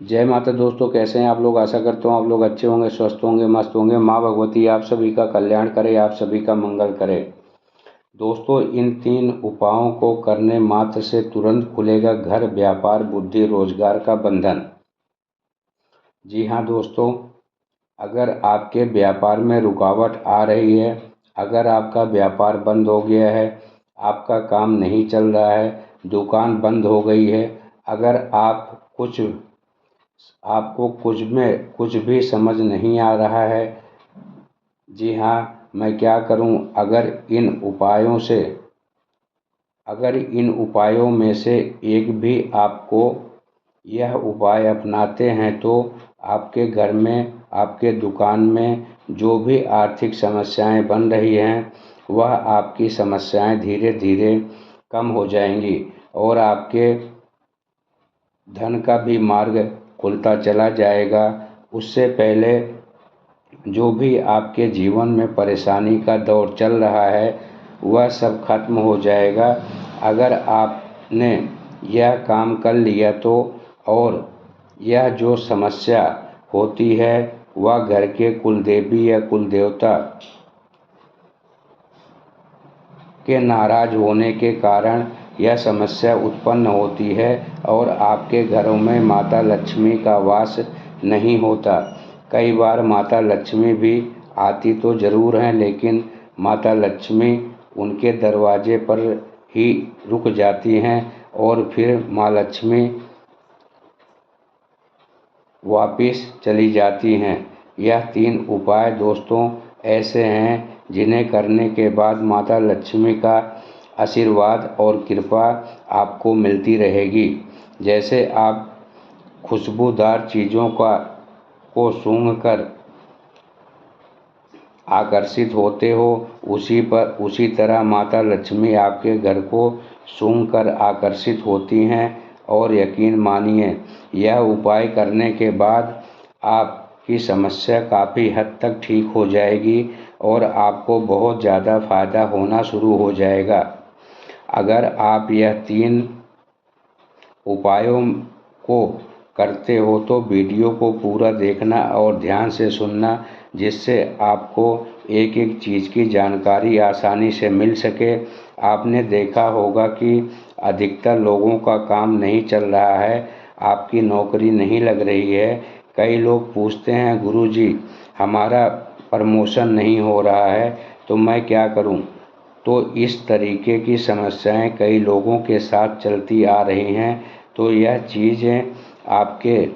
जय माता दोस्तों, कैसे हैं आप लोग। आशा करता हूँ आप लोग अच्छे होंगे, स्वस्थ होंगे, मस्त होंगे। माँ भगवती आप सभी का कल्याण करे, आप सभी का मंगल करे। दोस्तों, इन 3 उपायों को करने मात्र से तुरंत खुलेगा घर, व्यापार, बुद्धि, रोजगार का बंधन। जी हाँ दोस्तों, अगर आपके व्यापार में रुकावट आ रही है, अगर आपका व्यापार बंद हो गया है, आपका काम नहीं चल रहा है, दुकान बंद हो गई है, अगर आपको कुछ भी समझ नहीं आ रहा है, जी हाँ, मैं क्या करूं। अगर इन उपायों में से एक भी आपको यह उपाय अपनाते हैं तो आपके घर में, आपके दुकान में जो भी आर्थिक समस्याएं बन रही हैं, वह आपकी समस्याएं धीरे धीरे कम हो जाएंगी और आपके धन का भी मार्ग खुलता चला जाएगा। उससे पहले जो भी आपके जीवन में परेशानी का दौर चल रहा है, वह सब खत्म हो जाएगा अगर आपने यह काम कर लिया तो। और यह जो समस्या होती है, वह घर के कुलदेवी या कुलदेवता के नाराज होने के कारण यह समस्या उत्पन्न होती है और आपके घरों में माता लक्ष्मी का वास नहीं होता। कई बार माता लक्ष्मी भी आती तो ज़रूर हैं, लेकिन माता लक्ष्मी उनके दरवाजे पर ही रुक जाती हैं और फिर माँ लक्ष्मी वापिस चली जाती हैं। यह 3 उपाय दोस्तों ऐसे हैं जिन्हें करने के बाद माता लक्ष्मी का आशीर्वाद और कृपा आपको मिलती रहेगी। जैसे आप खुशबूदार चीज़ों को सूंघकर आकर्षित होते हो, उसी तरह माता लक्ष्मी आपके घर को सूंघकर आकर्षित होती हैं। और यकीन मानिए, यह उपाय करने के बाद आपकी समस्या काफ़ी हद तक ठीक हो जाएगी और आपको बहुत ज़्यादा फ़ायदा होना शुरू हो जाएगा। अगर आप यह 3 उपायों को करते हो तो वीडियो को पूरा देखना और ध्यान से सुनना, जिससे आपको एक एक चीज़ की जानकारी आसानी से मिल सके। आपने देखा होगा कि अधिकतर लोगों का काम नहीं चल रहा है, आपकी नौकरी नहीं लग रही है। कई लोग पूछते हैं, गुरुजी हमारा प्रमोशन नहीं हो रहा है तो मैं क्या करूं। तो इस तरीके की समस्याएं कई लोगों के साथ चलती आ रही हैं। तो यह चीज़ें आपके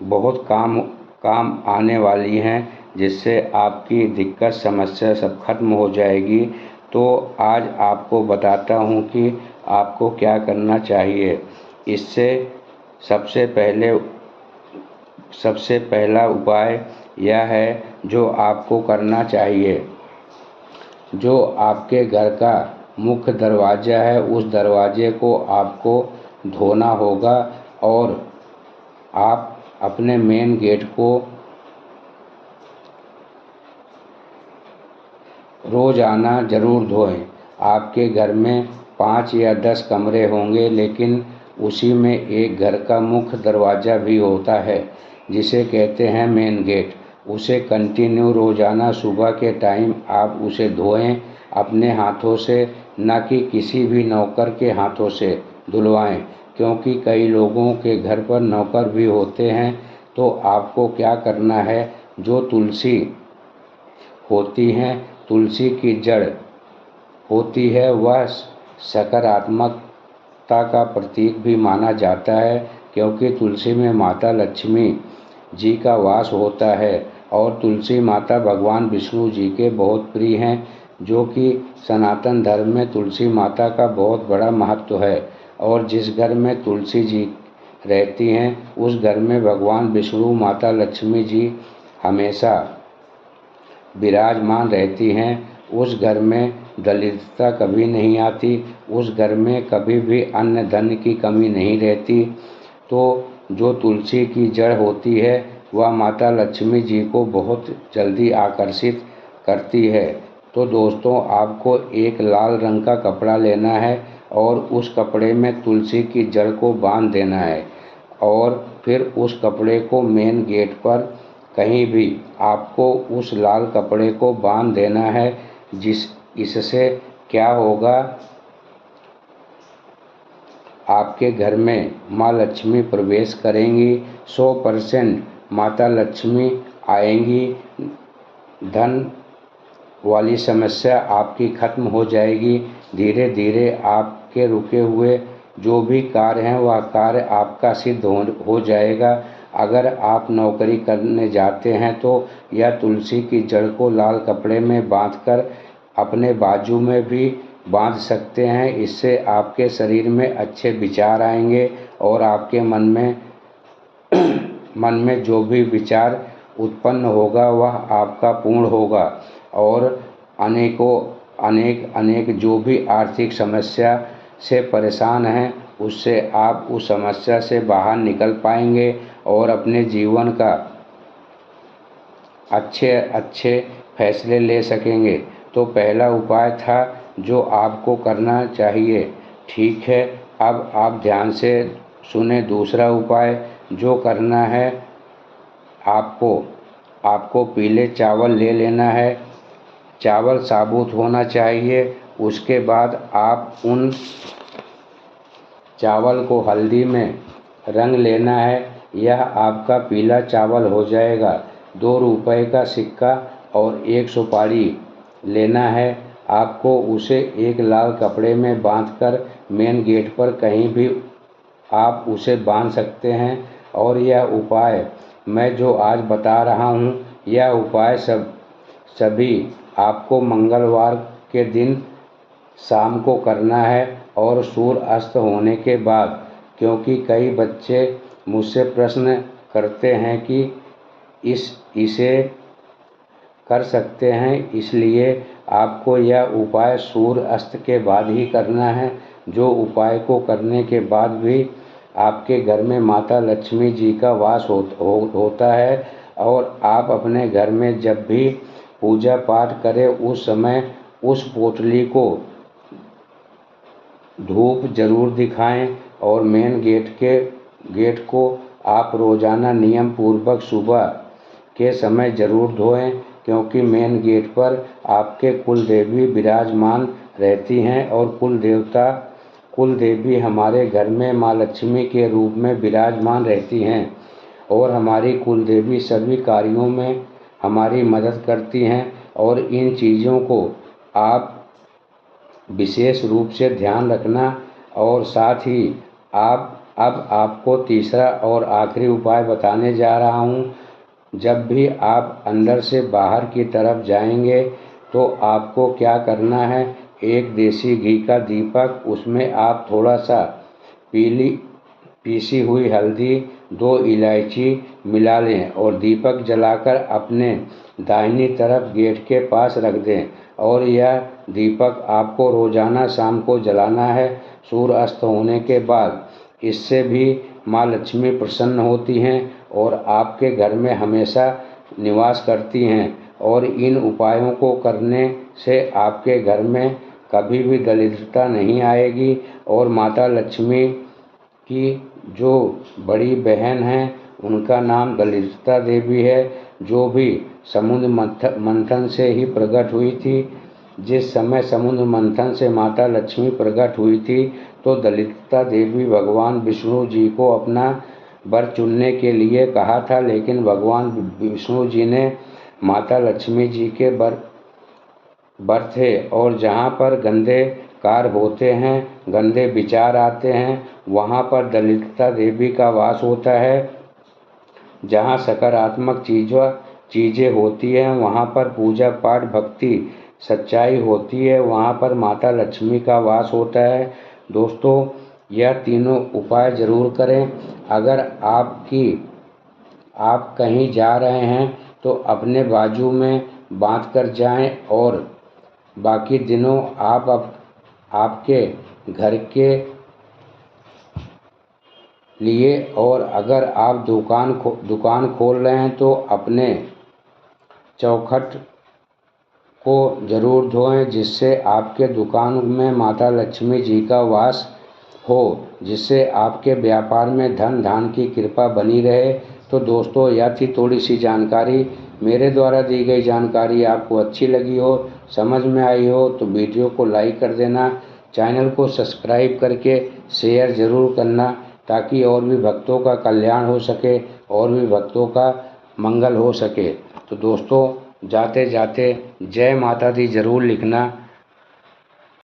बहुत काम आने वाली हैं, जिससे आपकी दिक्कत समस्या सब खत्म हो जाएगी। तो आज आपको बताता हूँ कि आपको क्या करना चाहिए। इससे सबसे पहला उपाय यह है जो आपको करना चाहिए। जो आपके घर का मुख्य दरवाज़ा है, उस दरवाजे को आपको धोना होगा और आप अपने मेन गेट को रोज़ाना ज़रूर धोएं। आपके घर में 5 या 10 कमरे होंगे, लेकिन उसी में एक घर का मुख्य दरवाज़ा भी होता है, जिसे कहते हैं मेन गेट। उसे कंटिन्यू रोज़ाना सुबह के टाइम आप उसे धोएं अपने हाथों से, न कि किसी भी नौकर के हाथों से धुलवाएं, क्योंकि कई लोगों के घर पर नौकर भी होते हैं। तो आपको क्या करना है, जो तुलसी होती हैं, तुलसी की जड़ होती है, वह सकारात्मकता का प्रतीक भी माना जाता है, क्योंकि तुलसी में माता लक्ष्मी जी का वास होता है और तुलसी माता भगवान विष्णु जी के बहुत प्रिय हैं, जो कि सनातन धर्म में तुलसी माता का बहुत बड़ा महत्व है। और जिस घर में तुलसी जी रहती हैं, उस घर में भगवान विष्णु, माता लक्ष्मी जी हमेशा विराजमान रहती हैं। उस घर में दरिद्रता कभी नहीं आती, उस घर में कभी भी अन्न धन की कमी नहीं रहती। तो जो तुलसी की जड़ होती है, वह माता लक्ष्मी जी को बहुत जल्दी आकर्षित करती है। तो दोस्तों, आपको एक लाल रंग का कपड़ा लेना है और उस कपड़े में तुलसी की जड़ को बांध देना है और फिर उस कपड़े को मेन गेट पर कहीं भी आपको उस लाल कपड़े को बांध देना है। इससे क्या होगा, आपके घर में माँ लक्ष्मी प्रवेश करेंगी, 100% माता लक्ष्मी आएंगी, धन वाली समस्या आपकी खत्म हो जाएगी। धीरे धीरे आपके रुके हुए जो भी कार्य हैं वह कार्य आपका सिद्ध हो जाएगा। अगर आप नौकरी करने जाते हैं तो यह तुलसी की जड़ को लाल कपड़े में बांधकर अपने बाजू में भी बांध सकते हैं। इससे आपके शरीर में अच्छे विचार आएंगे और आपके मन में जो भी विचार उत्पन्न होगा वह आपका पूर्ण होगा और अनेक जो भी आर्थिक समस्या से परेशान हैं उससे आप उस समस्या से बाहर निकल पाएंगे और अपने जीवन का अच्छे फैसले ले सकेंगे। तो पहला उपाय था जो आपको करना चाहिए। ठीक है, अब आप ध्यान से सुने दूसरा उपाय जो करना है। आपको पीले चावल ले लेना है। चावल साबुत होना चाहिए। उसके बाद आप उन चावल को हल्दी में रंग लेना है। यह आपका पीला चावल हो जाएगा। 2 रुपए का सिक्का और 1 सुपारी लेना है। आपको उसे एक लाल कपड़े में बांधकर मेन गेट पर कहीं भी आप उसे बांध सकते हैं। और यह उपाय मैं जो आज बता रहा हूँ, यह उपाय सभी आपको मंगलवार के दिन शाम को करना है और सूर्य अस्त होने के बाद। क्योंकि कई बच्चे मुझसे प्रश्न करते हैं कि इसे कर सकते हैं, इसलिए आपको यह उपाय सूर्य अस्त के बाद ही करना है। जो उपाय को करने के बाद भी आपके घर में माता लक्ष्मी जी का वास होता है और आप अपने घर में जब भी पूजा पाठ करें उस समय उस पोटली को धूप जरूर दिखाएं और मेन गेट को आप रोजाना नियम पूर्वक सुबह के समय जरूर धोएं। क्योंकि मेन गेट पर आपके कुल देवी विराजमान रहती हैं और कुल देवी हमारे घर में माँ लक्ष्मी के रूप में विराजमान रहती हैं और हमारी कुल देवी सभी कार्यों में हमारी मदद करती हैं। और इन चीज़ों को आप विशेष रूप से ध्यान रखना। और साथ ही अब आपको तीसरा और आखिरी उपाय बताने जा रहा हूँ। जब भी आप अंदर से बाहर की तरफ जाएंगे तो आपको क्या करना है, एक देसी घी का दीपक, उसमें आप थोड़ा सा पीसी हुई हल्दी, 2 इलायची मिला लें और दीपक जलाकर अपने दाहिनी तरफ गेट के पास रख दें। और यह दीपक आपको रोजाना शाम को जलाना है सूर्य अस्त होने के बाद। इससे भी माँ लक्ष्मी प्रसन्न होती हैं और आपके घर में हमेशा निवास करती हैं। और इन उपायों को करने से आपके घर में कभी भी दरिद्रता नहीं आएगी। और माता लक्ष्मी की जो बड़ी बहन है उनका नाम दरिद्रता देवी है, जो भी समुद्र मंथन से ही प्रकट हुई थी। जिस समय समुद्र मंथन से माता लक्ष्मी प्रकट हुई थी तो दरिद्रता देवी भगवान विष्णु जी को अपना वर चुनने के लिए कहा था, लेकिन भगवान विष्णु जी ने माता लक्ष्मी जी के वर थे। और जहाँ पर गंदे कार्य होते हैं, गंदे विचार आते हैं, वहाँ पर दरिद्रता देवी का वास होता है। जहाँ सकारात्मक चीज़ें होती हैं वहाँ पर पूजा पाठ भक्ति सच्चाई होती है, वहाँ पर माता लक्ष्मी का वास होता है। दोस्तों, यह तीनों उपाय ज़रूर करें। अगर आप कहीं जा रहे हैं तो अपने बाजू में बांध कर जाएं और बाकी दिनों आप आपके घर के लिए, और अगर आप दुकान खोल रहे हैं तो अपने चौखट को ज़रूर धोएं, जिससे आपके दुकान में माता लक्ष्मी जी का वास हो, जिससे आपके व्यापार में धन धान की कृपा बनी रहे। तो दोस्तों, यह थी थोड़ी सी जानकारी। मेरे द्वारा दी गई जानकारी आपको अच्छी लगी हो, समझ में आई हो तो वीडियो को लाइक कर देना, चैनल को सब्सक्राइब करके शेयर ज़रूर करना, ताकि और भी भक्तों का कल्याण हो सके और भी भक्तों का मंगल हो सके। तो दोस्तों, जाते जाते जय माता दी ज़रूर लिखना।